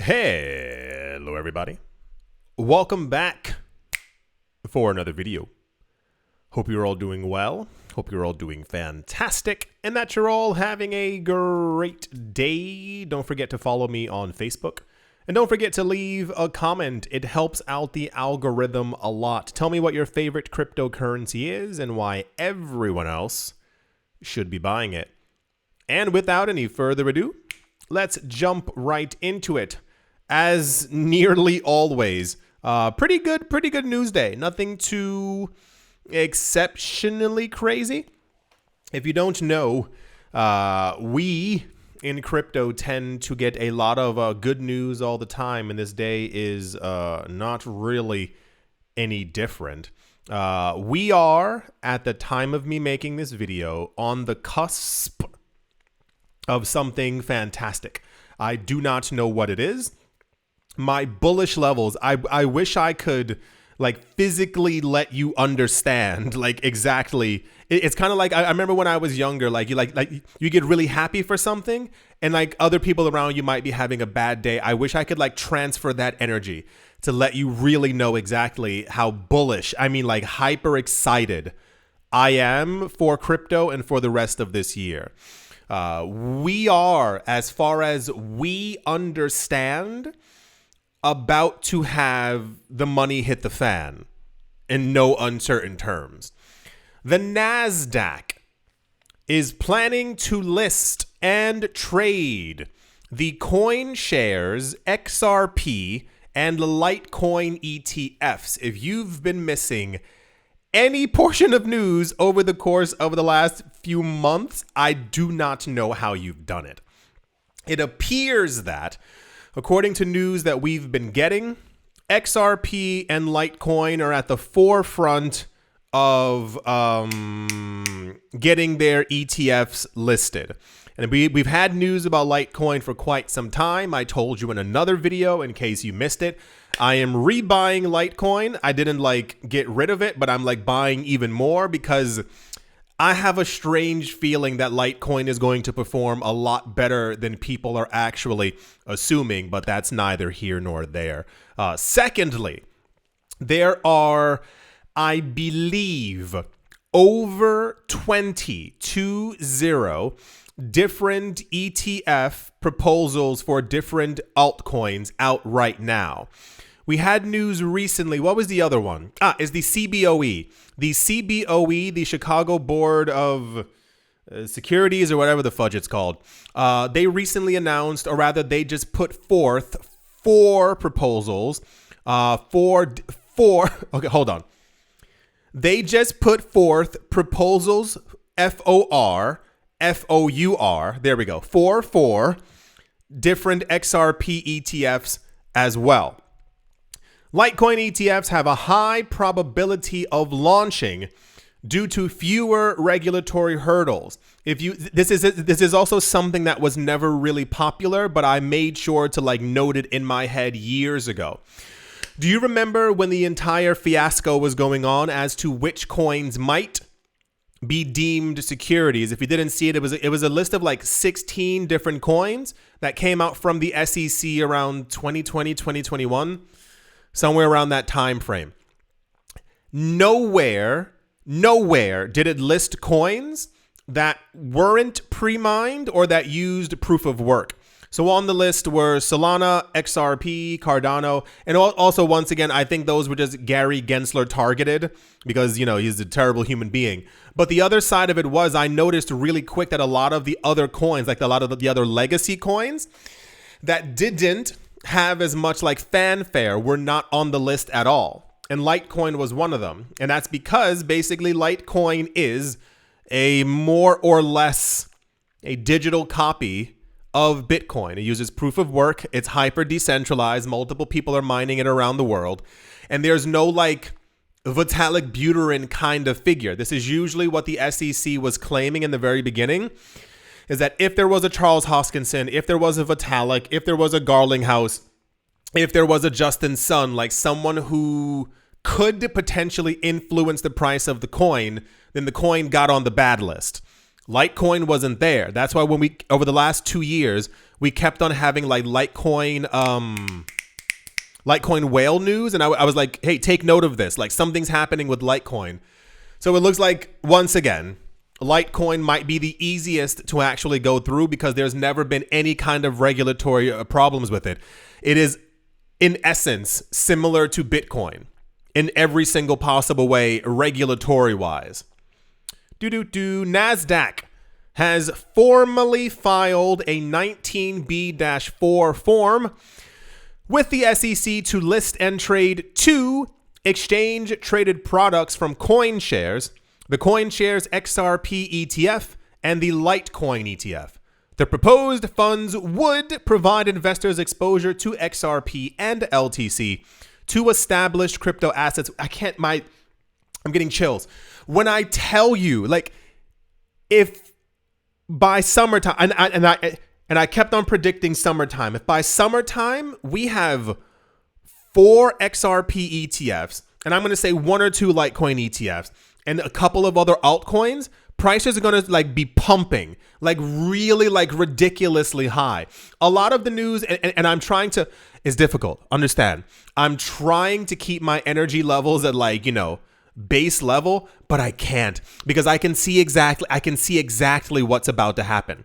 Hello everybody, welcome back for another video. Hope you're all doing well, hope you're all doing fantastic, and that you're all having a great day. Don't forget to follow me on Facebook, and don't forget to leave a comment. It helps out the algorithm a lot. Tell me what your favorite cryptocurrency is and why everyone else should be buying it. And without any further ado, let's jump right into it. As nearly always, pretty good news day. Nothing too exceptionally crazy. If you don't know, we in crypto tend to get a lot of good news all the time, and this day is not really any different. We are, at the time of me making this video, on the cusp of something fantastic. I do not know what it is. My bullish levels, I wish I could like physically let you understand like exactly. It's kind of like I remember when I was younger, like you get really happy for something and like other people around you might be having a bad day. I wish I could like transfer that energy to let you really know exactly how bullish, I mean like hyper excited I am for crypto and for the rest of this year. We are, as far as we understand, about to have the money hit the fan in no uncertain terms. The NASDAQ is planning to list and trade the coin shares XRP and Litecoin ETFs. If you've been missing any portion of news over the course of the last few months, I do not know how you've done it. It appears that, according to news that we've been getting, XRP and Litecoin are at the forefront of getting their ETFs listed. And we've had news about Litecoin for quite some time. I told you in another video, in case you missed it, I am rebuying Litecoin. I didn't like get rid of it, but I'm like buying even more because I have a strange feeling that Litecoin is going to perform a lot better than people are actually assuming, but that's neither here nor there. Secondly, there are, I believe, over 20 different ETF proposals for different altcoins out right now. We had news recently. What was the other one? Is the CBOE. The CBOE, the Chicago Board of Securities or whatever the fudge it's called. They recently announced, or rather they just put forth four proposals. Okay, hold on. They just put forth proposals, FOUR, there we go, four different XRP ETFs as well. Litecoin ETFs have a high probability of launching due to fewer regulatory hurdles. This is also something that was never really popular, but I made sure to like note it in my head years ago. Do you remember when the entire fiasco was going on as to which coins might be deemed securities? If you didn't see it, it was a list of like 16 different coins that came out from the SEC around 2020, 2021. Somewhere around that time frame. Nowhere did it list coins that weren't pre-mined or that used proof of work. So on the list were Solana, XRP, Cardano, and also, once again, I think those were just Gary Gensler targeted because, you know, he's a terrible human being. But the other side of it was I noticed really quick that a lot of the other coins, like a lot of the other legacy coins that didn't have as much like fanfare were not on the list at all. And Litecoin was one of them. And that's because basically Litecoin is a more or less a digital copy of Bitcoin. It uses proof of work. It's hyper decentralized. Multiple people are mining it around the world. And there's no like Vitalik Buterin kind of figure. This is usually what the SEC was claiming in the very beginning, is that if there was a Charles Hoskinson, if there was a Vitalik, if there was a Garlinghouse, if there was a Justin Sun, like someone who could potentially influence the price of the coin, then the coin got on the bad list. Litecoin wasn't there. That's why when we, over the last 2 years, we kept on having like Litecoin whale news. And I was like, hey, take note of this. Like something's happening with Litecoin. So it looks like, once again, Litecoin might be the easiest to actually go through because there's never been any kind of regulatory problems with it. It is, in essence, similar to Bitcoin in every single possible way, regulatory-wise. NASDAQ has formally filed a 19B-4 form with the SEC to list and trade 2 exchange-traded products from CoinShares, the CoinShares XRP ETF and the Litecoin ETF. The proposed funds would provide investors exposure to XRP and LTC, two established crypto assets. I'm getting chills. When I tell you, like, if by summertime, and I kept on predicting summertime, if by summertime we have 4 XRP ETFs, and I'm going to say 1 or 2 Litecoin ETFs, and a couple of other altcoins, prices are going to like be pumping, like really like ridiculously high. A lot of the news, and I'm trying to, it's difficult, understand. I'm trying to keep my energy levels at like, base level, but I can't because I can see exactly what's about to happen.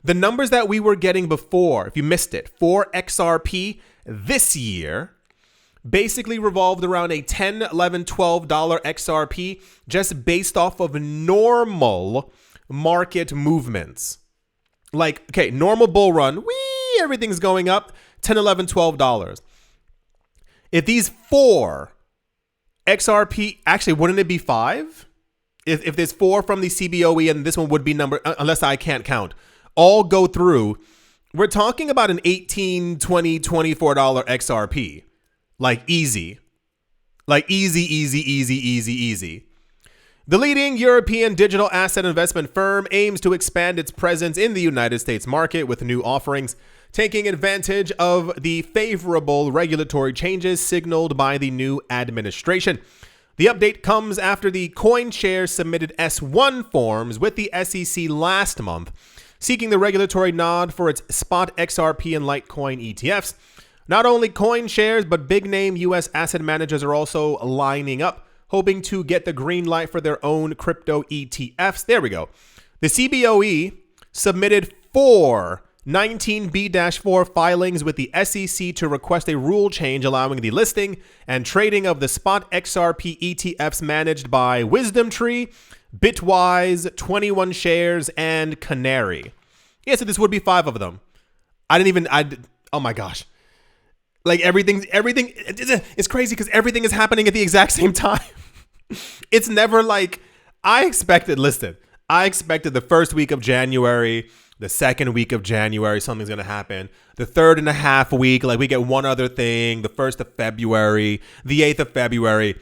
The numbers that we were getting before, if you missed it, for XRP this year, basically revolved around a $10, $11, $12 XRP just based off of normal market movements. Like, okay, normal bull run, everything's going up, $10, $11, $12. If these 4 XRP, actually, wouldn't it be 5? If there's 4 from the CBOE and this one would be number, unless I can't count, all go through, we're talking about an $18, $20, $24 XRP. Like easy. Like easy. The leading European digital asset investment firm aims to expand its presence in the United States market with new offerings, taking advantage of the favorable regulatory changes signaled by the new administration. The update comes after the CoinShares submitted S1 forms with the SEC last month, seeking the regulatory nod for its spot XRP and Litecoin ETFs. Not only CoinShares, but big-name U.S. asset managers are also lining up, hoping to get the green light for their own crypto ETFs. There we go. The CBOE submitted 4 19B-4 filings with the SEC to request a rule change allowing the listing and trading of the spot XRP ETFs managed by WisdomTree, Bitwise, 21 Shares, and Canary. Yeah, so this would be 5 of them. Oh my gosh. Like everything, it's crazy because everything is happening at the exact same time. It's never like, I expected the first week of January, the second week of January, something's going to happen. The 3rd and a half week, like we get one other thing, the 1st of February, the 8th of February.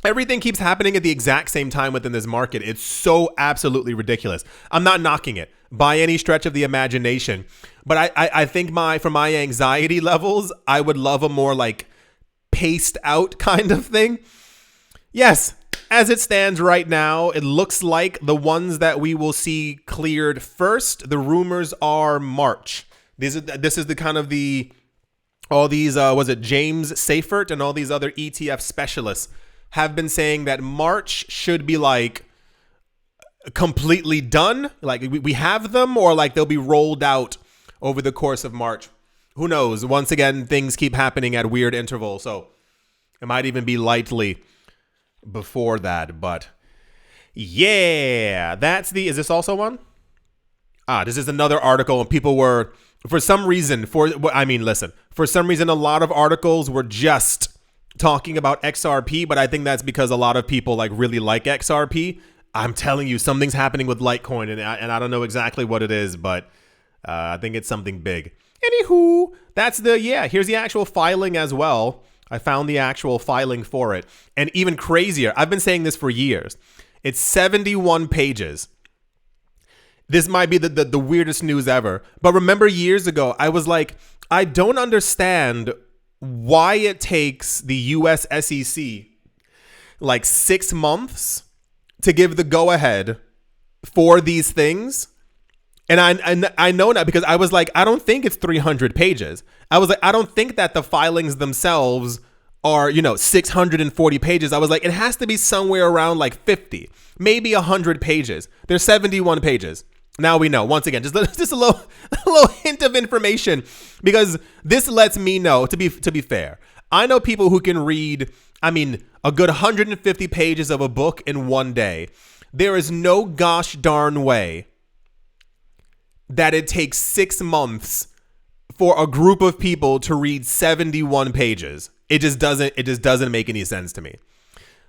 Everything keeps happening at the exact same time within this market. It's so absolutely ridiculous. I'm not knocking it by any stretch of the imagination, but I think for my anxiety levels, I would love a more like paced out kind of thing. Yes, as it stands right now, it looks like the ones that we will see cleared first, the rumors are March. This is the kind of all these, James Seifert and all these other ETF specialists have been saying that March should be like completely done. Like we have them, or like they'll be rolled out over the course of March. Who knows? Once again, things keep happening at weird intervals. So it might even be lightly before that. But yeah, is this also one? This is another article, and people were, for some reason, a lot of articles were just talking about XRP, but I think that's because a lot of people like really like XRP. I'm telling you, something's happening with Litecoin, and I don't know exactly what it is, but I think it's something big. Anywho, here's the actual filing as well. I found the actual filing for it. And even crazier, I've been saying this for years. It's 71 pages. This might be the weirdest news ever. But remember years ago, I was like, I don't understand why it takes the US SEC like 6 months to give the go-ahead for these things. And I know now because I was like, I don't think it's 300 pages. I was like, I don't think that the filings themselves are, 640 pages. I was like, it has to be somewhere around like 50, maybe 100 pages. There's 71 pages. Now we know. Once again, just a little hint of information, because this lets me know, to be fair, I know people who can read, a good 150 pages of a book in one day. There is no gosh darn way that it takes 6 months for a group of people to read 71 pages. It just doesn't make any sense to me.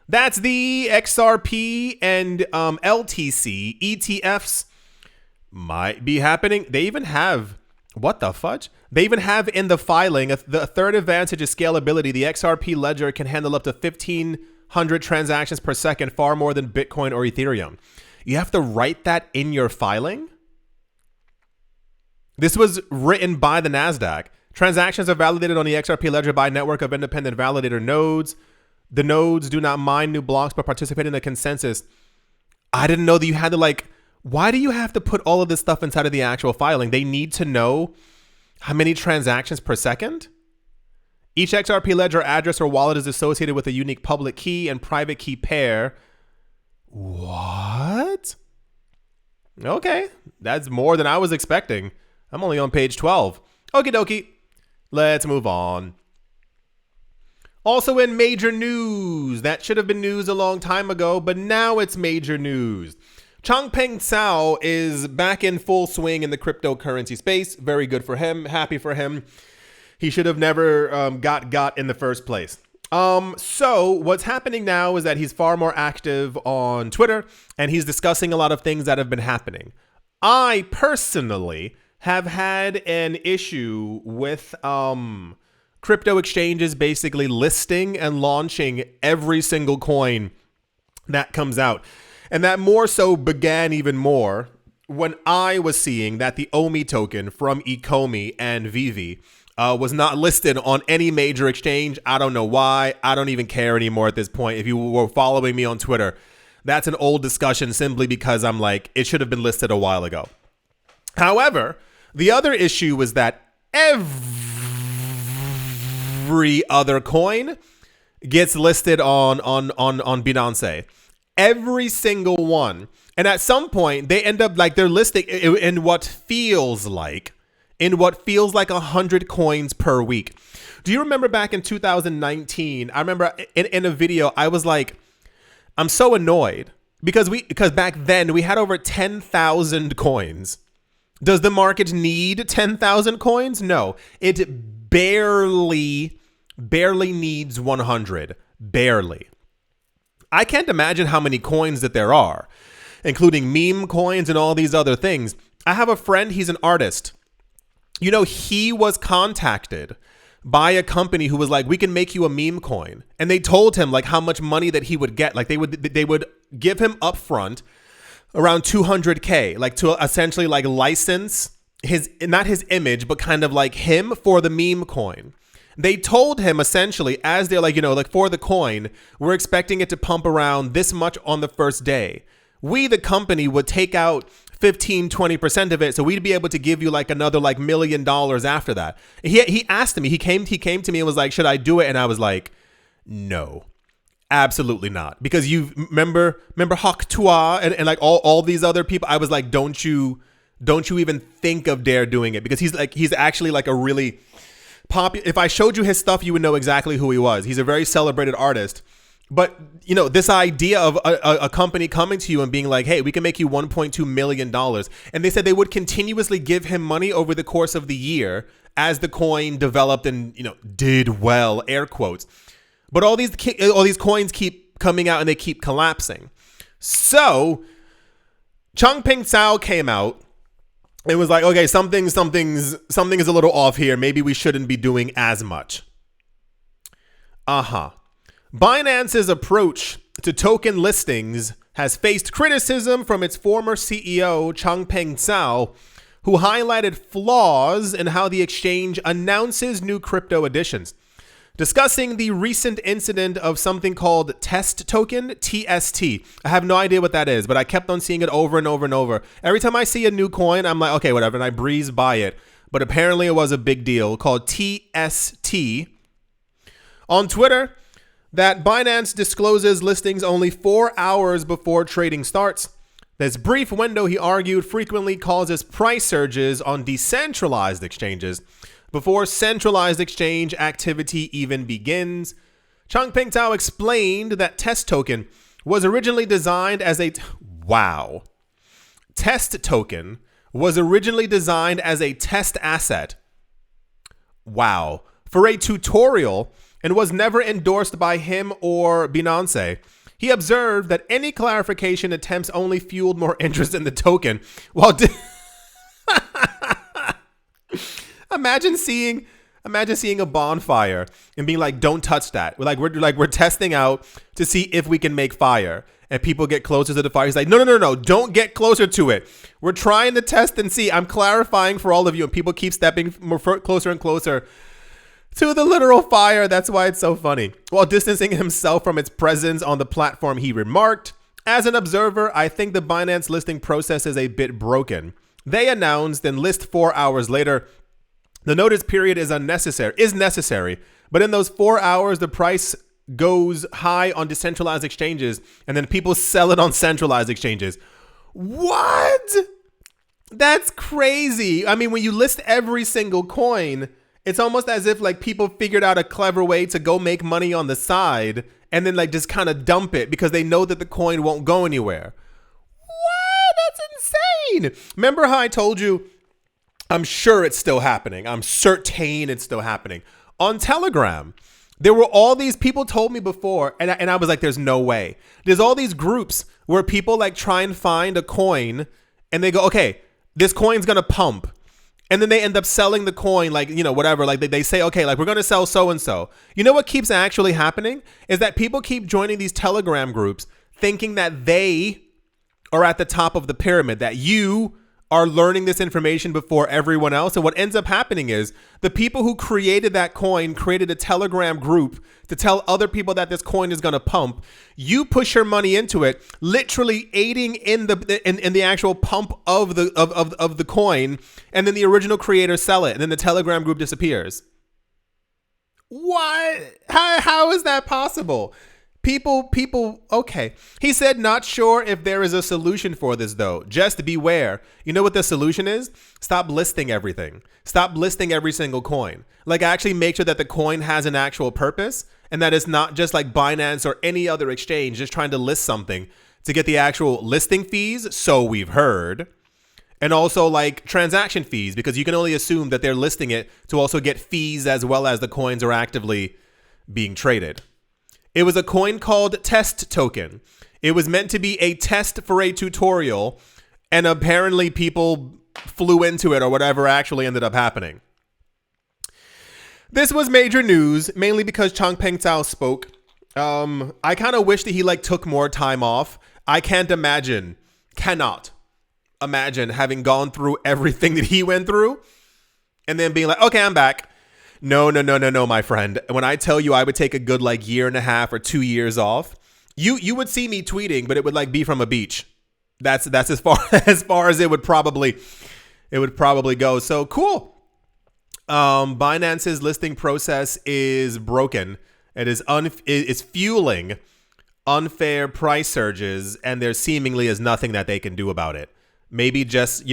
That's the XRP and LTC ETFs. Might be happening. They even have, what the fudge? They even have in the filing, the third advantage is scalability. The XRP ledger can handle up to 1,500 transactions per second, far more than Bitcoin or Ethereum. You have to write that in your filing? This was written by the NASDAQ. Transactions are validated on the XRP ledger by a network of independent validator nodes. The nodes do not mine new blocks, but participate in the consensus. I didn't know that you had to why do you have to put all of this stuff inside of the actual filing? They need to know how many transactions per second? Each XRP ledger address or wallet is associated with a unique public key and private key pair. What? Okay, that's more than I was expecting. I'm only on page 12. Okie dokie. Let's move on. Also in major news, that should have been news a long time ago, but now it's major news. Changpeng Zhao is back in full swing in the cryptocurrency space. Very good for him. Happy for him. He should have never got in the first place. So what's happening now is that he's far more active on Twitter, and he's discussing a lot of things that have been happening. I personally have had an issue with crypto exchanges basically listing and launching every single coin that comes out. And that more so began even more when I was seeing that the OMI token from Ecomi and Vivi was not listed on any major exchange. I don't know why. I don't even care anymore at this point. If you were following me on Twitter, that's an old discussion simply because I'm like, it should have been listed a while ago. However, the other issue was that every other coin gets listed on Binance. Every single one. And at some point, they end up they're listing in what feels like 100 coins per week. Do you remember back in 2019? I remember in a video, I was like, I'm so annoyed because back then we had over 10,000 coins. Does the market need 10,000 coins? No, it barely needs 100. Barely. I can't imagine how many coins that there are, including meme coins and all these other things. I have a friend, he's an artist. He was contacted by a company who was like, we can make you a meme coin. And they told him how much money that he would get. They would give him upfront around 200K, to essentially license not his image, but kind of him for the meme coin. They told him essentially, as they're for the coin, we're expecting it to pump around this much on the first day. We, the company, would take out 15-20% of it, so we'd be able to give you another $1 million after that. He asked me, he came to me and was like, should I do it? And I was like, no, absolutely not. Because you remember Hawk Tua and all these other people. I was like, don't you even think of dare doing it, because he's actually a really popular. If I showed you his stuff, you would know exactly who he was. He's a very celebrated artist. But, this idea of a company coming to you and being like, hey, we can make you $1.2 million. And they said they would continuously give him money over the course of the year as the coin developed and, did well, air quotes. But all these coins keep coming out and they keep collapsing. So Changpeng Zhao came out. It was like, okay, something is a little off here. Maybe we shouldn't be doing as much. Binance's approach to token listings has faced criticism from its former CEO, Changpeng Zhao, who highlighted flaws in how the exchange announces new crypto additions. discussing the recent incident of something called test token, TST. I have no idea what that is, but I kept on seeing it over and over and over. Every time I see a new coin, I'm like, okay, whatever, and I breeze by it. But apparently it was a big deal, called TST. On Twitter, that Binance discloses listings only 4 hours before trading starts. This brief window, he argued, frequently causes price surges on decentralized exchanges before centralized exchange activity even begins. Changpeng Zhao explained that test token was originally designed as a test token was originally designed as a test asset. For a tutorial, and was never endorsed by him or Binance. He observed that any clarification attempts only fueled more interest in the token. While Imagine seeing a bonfire and being like, "Don't touch that." We're testing out to see if we can make fire, and people get closer to the fire. He's like, "No, don't get closer to it. We're trying to test and see. I'm clarifying for all of you," and people keep stepping more closer and closer to the literal fire. That's why it's so funny. While distancing himself from its presence on the platform, he remarked, "As an observer, I think the Binance listing process is a bit broken. They announced and list 4 hours later. The notice period is necessary, but in those 4 hours, the price goes high on decentralized exchanges, and then people sell it on centralized exchanges." What? That's crazy. I mean, when you list every single coin, it's almost as if like people figured out a clever way to go make money on the side and then like just kind of dump it because they know that the coin won't go anywhere. What? That's insane. Remember how I told you, I'm sure it's still happening. I'm certain it's still happening. On Telegram, there were all these people told me before, and I was like, there's no way. There's all these groups where people like try and find a coin and they go, okay, this coin's going to pump. And then they end up selling the coin, like, you know, whatever. Like they say, okay, like we're going to sell so-and-so. You know what keeps actually happening is that people keep joining these Telegram groups thinking that they are at the top of the pyramid, that you are learning this information before everyone else. And what ends up happening is the people who created that coin created a Telegram group to tell other people that this coin is going to pump. You push your money into it, literally aiding in the actual pump of the coin, and then the original creators sell it, and then the Telegram group disappears. What? How is that possible? People, okay. He said, not sure if there is a solution for this, though. Just beware. You know what the solution is? Stop listing everything. Stop listing every single coin. Like, actually make sure that the coin has an actual purpose and that it's not just like Binance or any other exchange just trying to list something to get the actual listing fees, so we've heard, and also like transaction fees, because you can only assume that they're listing it to also get fees as well as the coins are actively being traded. It was a coin called Test Token. It was meant to be a test for a tutorial, and apparently people flew into it or whatever actually ended up happening. This was major news, mainly because Changpeng Zhao spoke. I kind of wish that he like took more time off. I cannot imagine having gone through everything that he went through and then being like, okay, I'm back. No, my friend. When I tell you I would take a good like year and a half or 2 years off, you would see me tweeting, but it would like be from a beach. That's as far as it would probably go. So cool. Binance's listing process is broken. It's fueling unfair price surges, and there seemingly is nothing that they can do about it. Maybe just,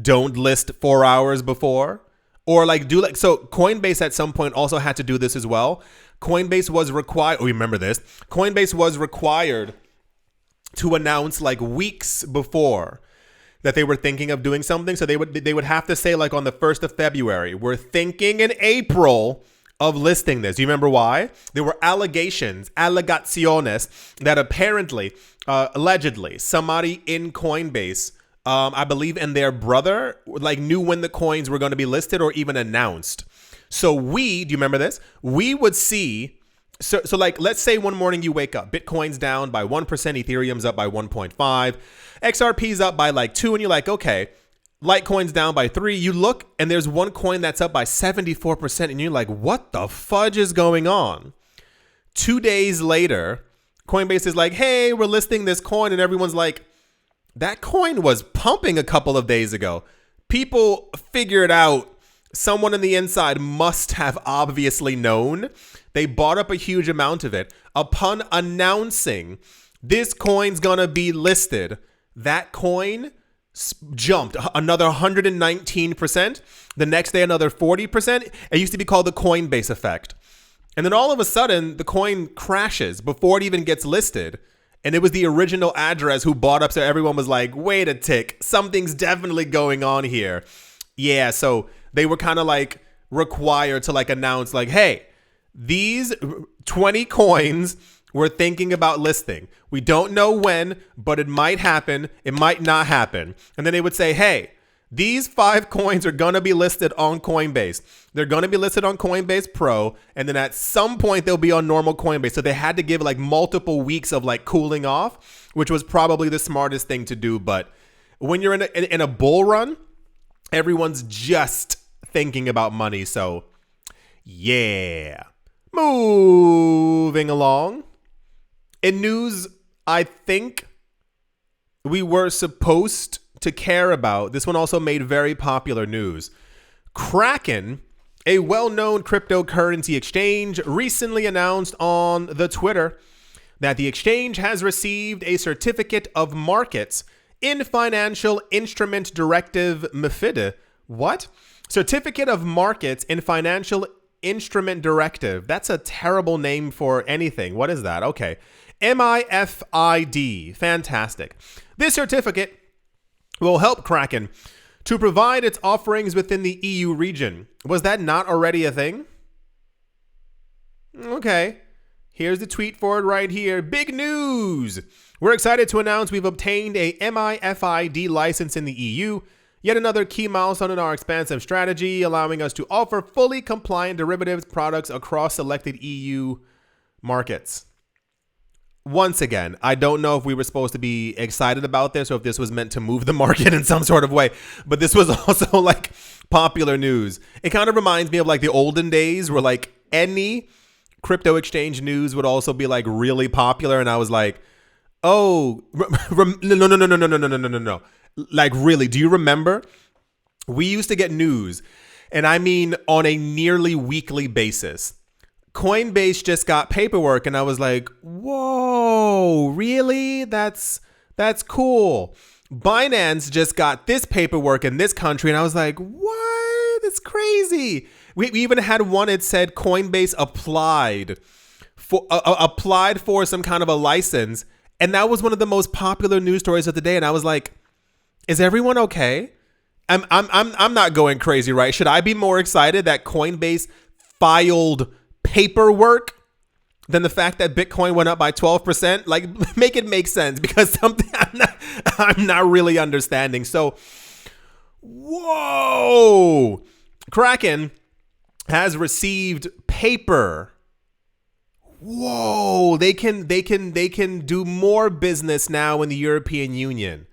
don't list 4 hours before. Or so Coinbase at some point also had to do this as well. Coinbase was required, remember this, Coinbase was required to announce like weeks before that they were thinking of doing something. So they would have to say like on the 1st of February, we're thinking in April of listing this. Do you remember why? There were allegations that apparently, allegedly, somebody in Coinbase, I believe, and their brother like knew when the coins were going to be listed or even announced. So do you remember this? We would see, so like, let's say one morning you wake up, Bitcoin's down by 1%, Ethereum's up by 1.5, XRP's up by like 2, and you're like, okay, Litecoin's down by 3. You look and there's one coin that's up by 74%, and you're like, what the fudge is going on? 2 days later, Coinbase is like, hey, we're listing this coin, and everyone's like, that coin was pumping a couple of days ago. People figured out, someone on the inside must have obviously known. They bought up a huge amount of it. Upon announcing this coin's gonna be listed, that coin jumped another 119%. The next day, another 40%. It used to be called the Coinbase effect. And then all of a sudden, the coin crashes before it even gets listed. And it was the original address who bought up. So everyone was like, wait a tick, something's definitely going on here. Yeah, so they were kind of like required to like announce like, hey, these 20 coins we're thinking about listing. We don't know when, but it might happen. It might not happen. And then they would say, hey, these 5 coins are going to be listed on Coinbase. They're going to be listed on Coinbase Pro. And then at some point they'll be on normal Coinbase. So they had to give like multiple weeks of like cooling off, which was probably the smartest thing to do. But when you're in a bull run, everyone's just thinking about money. So yeah, moving along. In news, I think we were supposed to care about, this one also made very popular news. Kraken, a well-known cryptocurrency exchange, recently announced on the Twitter that the exchange has received a certificate of markets in financial instrument directive MIFID. What? Certificate of markets in financial instrument directive. That's a terrible name for anything. What is that? Okay. MIFID. Fantastic. This certificate will help Kraken to provide its offerings within the EU region. Was that not already a thing? Okay. Here's the tweet for it right here. Big news. We're excited to announce we've obtained a MIFID license in the EU. Yet another key milestone in our expansive strategy, allowing us to offer fully compliant derivatives products across selected EU markets. Once again, I don't know if we were supposed to be excited about this or if this was meant to move the market in some sort of way, but this was also like popular news. It kind of reminds me of like the olden days where like any crypto exchange news would also be like really popular. And I was like, oh, no. Like really, do you remember? We used to get news, and I mean on a nearly weekly basis. Coinbase just got paperwork, and I was like, whoa, really? That's cool. Binance just got this paperwork in this country, and I was like, what? It's crazy. We even had one, it said Coinbase applied for some kind of a license, and that was one of the most popular news stories of the day, and I was like, is everyone okay? I'm not going crazy, right? Should I be more excited that Coinbase filed paperwork than the fact that Bitcoin went up by 12%? Like, make it make sense, because something I'm not really understanding. So, whoa, Kraken has received paper. Whoa, they can do more business now in the European Union.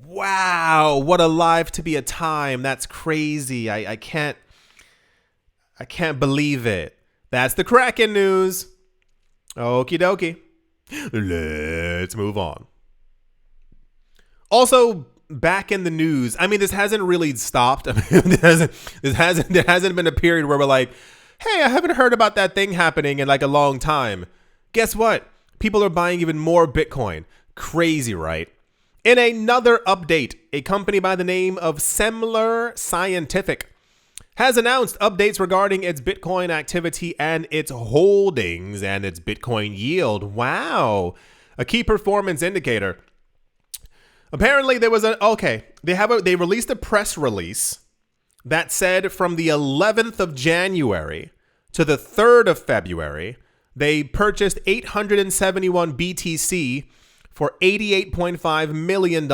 Wow, what a life to be a time. That's crazy. I can't believe it. That's the Kraken news. Okie dokie. Let's move on. Also, back in the news, I mean, this hasn't really stopped. I mean, there hasn't been a period where we're like, hey, I haven't heard about that thing happening in like a long time. Guess what? People are buying even more Bitcoin. Crazy, right? In another update, a company by the name of Semler Scientific has announced updates regarding its Bitcoin activity and its holdings and its Bitcoin yield. Wow. A key performance indicator. Apparently there was they released a press release that said from the 11th of January to the 3rd of February, they purchased 871 BTC for $88.5 million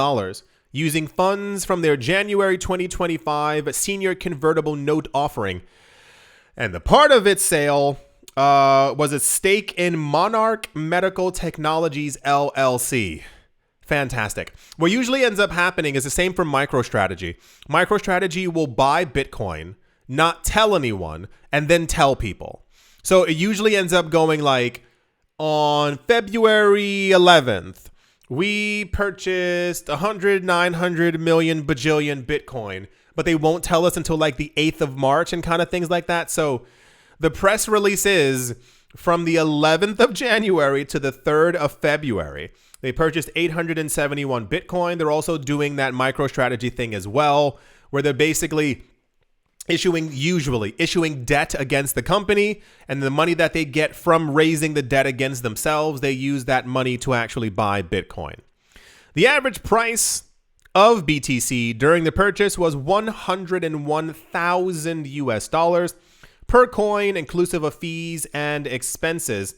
using funds from their January 2025 senior convertible note offering. And the part of its sale was a stake in Monarch Medical Technologies LLC. Fantastic. What usually ends up happening is the same for MicroStrategy. MicroStrategy will buy Bitcoin, not tell anyone, and then tell people. So it usually ends up going like, on February 11th, we purchased 100, 900 million bajillion Bitcoin, but they won't tell us until like the 8th of March and kind of things like that. So the press release is from the 11th of January to the 3rd of February. They purchased 871 Bitcoin. They're also doing that MicroStrategy thing as well, where they're basically issuing debt against the company, and the money that they get from raising the debt against themselves, they use that money to actually buy Bitcoin. The average price of BTC during the purchase was 101,000 US dollars per coin, inclusive of fees and expenses.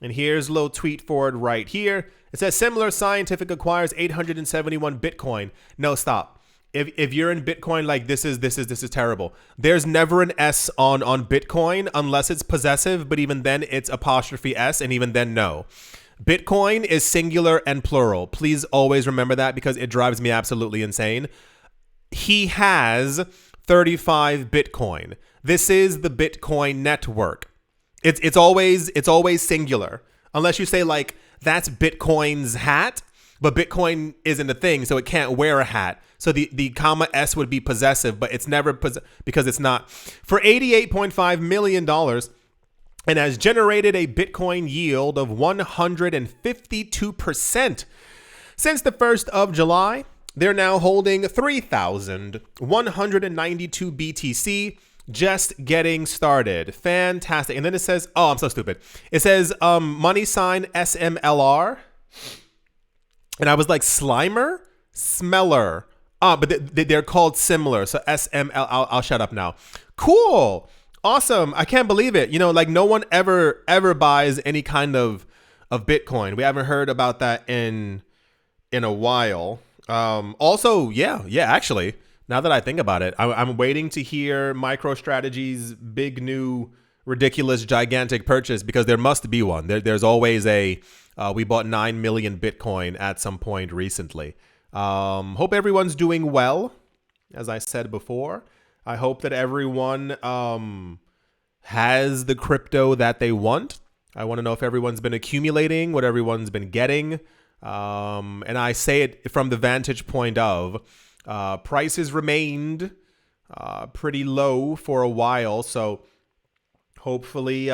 And here's a little tweet for it right here. It says Semler Scientific acquires 871 Bitcoin. No, stop. If you're in Bitcoin, like this is terrible. There's never an S on Bitcoin unless it's possessive, but even then it's apostrophe S, and even then no. Bitcoin is singular and plural. Please always remember that because it drives me absolutely insane. He has 35 Bitcoin. This is the Bitcoin network. It's always singular unless you say like that's Bitcoin's hat. But Bitcoin isn't a thing, so it can't wear a hat. So the comma S would be possessive, but it's never because it's not. For $88.5 million and has generated a Bitcoin yield of 152%. Since the 1st of July, they're now holding 3,192 BTC, just getting started. Fantastic. And then it says, oh, I'm so stupid. It says money sign SMLR. And I was like, Slimer? Smeller. But they're called Semler. So SML. I'll shut up now. Cool. Awesome. I can't believe it. You know, like no one ever buys any kind of Bitcoin. We haven't heard about that in a while. Also, yeah, actually, now that I think about it, I'm waiting to hear MicroStrategy's big new ridiculous gigantic purchase because there must be one. There's always a we bought 9 million Bitcoin at some point recently. Hope everyone's doing well. As I said before, I hope that everyone has the crypto that they want. I want to know if everyone's been accumulating, what everyone's been getting. And I say it from the vantage point of prices remained pretty low for a while. So hopefully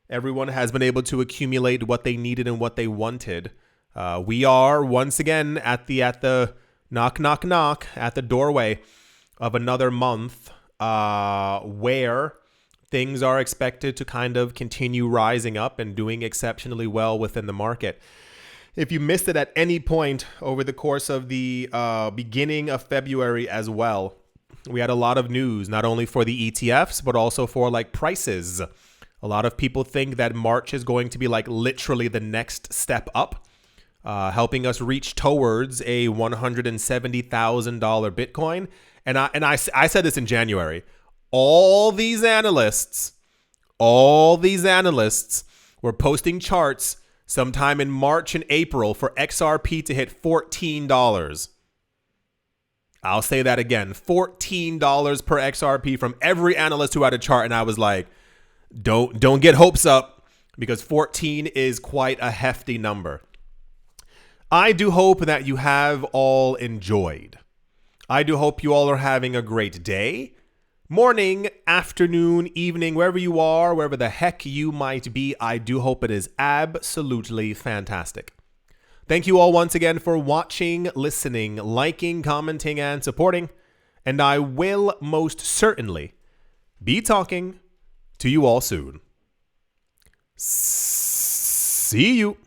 everyone has been able to accumulate what they needed and what they wanted. We are once again at the knock at the doorway of another month where things are expected to kind of continue rising up and doing exceptionally well within the market. If you missed it at any point over the course of the beginning of February as well, we had a lot of news, not only for the ETFs, but also for like prices. A lot of people think that March is going to be like literally the next step up, helping us reach towards a $170,000 Bitcoin. And I said this in January. All these analysts were posting charts sometime in March and April for XRP to hit $14. I'll say that again, $14 per XRP from every analyst who had a chart. And I was like, don't get hopes up because 14 is quite a hefty number. I do hope that you have all enjoyed. I do hope you all are having a great day, morning, afternoon, evening, wherever you are, wherever the heck you might be. I do hope it is absolutely fantastic. Thank you all once again for watching, listening, liking, commenting, and supporting. And I will most certainly be talking to you all soon. See you.